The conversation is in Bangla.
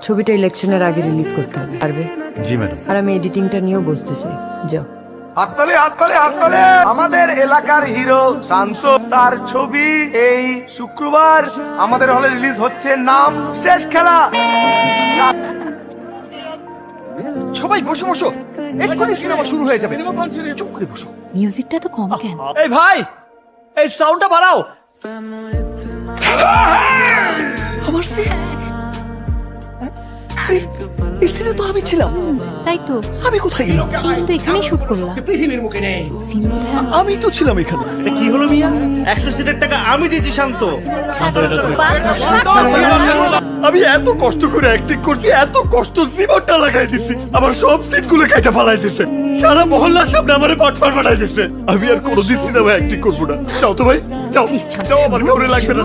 ছবিটা ইলেকশনের আগে রিলিজ করতে হবে, পারবে? জি ম্যাডাম। আর আমি এডিটিংটা নিয়েও বসতে চাই। যাও। হাততালি হাততালি হাততালি। আমাদের এলাকার হিরো শান্ত, তার ছবি এই শুক্রবার আমাদের হলে রিলিজ হচ্ছে, নাম শেষ খেলা। সবাই বসো বসো, এক্ষুনি সিনেমা শুরু হয়ে যাবে, চুপ করে বসো। মিউজিকটা তো কম কেন? এই ভাই, এই সাউন্ডটা বাড়াও। আমার সিন, আরে এই সিনে তো আমি ছিলাম, তাই তো, আমি কোথায় গেলাম? কিন্তু এখানেই শুট করলাম। পৃথিবীর মুখে নেই, সিন বোধহয় আমি তো ছিলাম এখানে। কি হলো মিয়া? 100 সিটের টাকা আমি দিয়েছি শান্ত। আমি এত কষ্ট করে অ্যাক্টিং করছি, এত কষ্ট জীবনটা লাগাই দিছি, আমার সব সিট গুলো কেটে ফালাই দিছে, সারা মহল্লার সামনে আমারে পাটপাট বানাই দিছে। আমি আর কোনোদিন সিনেমা অ্যাক্টিং করবো না। যাও তো ভাই, যাও Please, যাও, আমার কাউরে লাগবে না।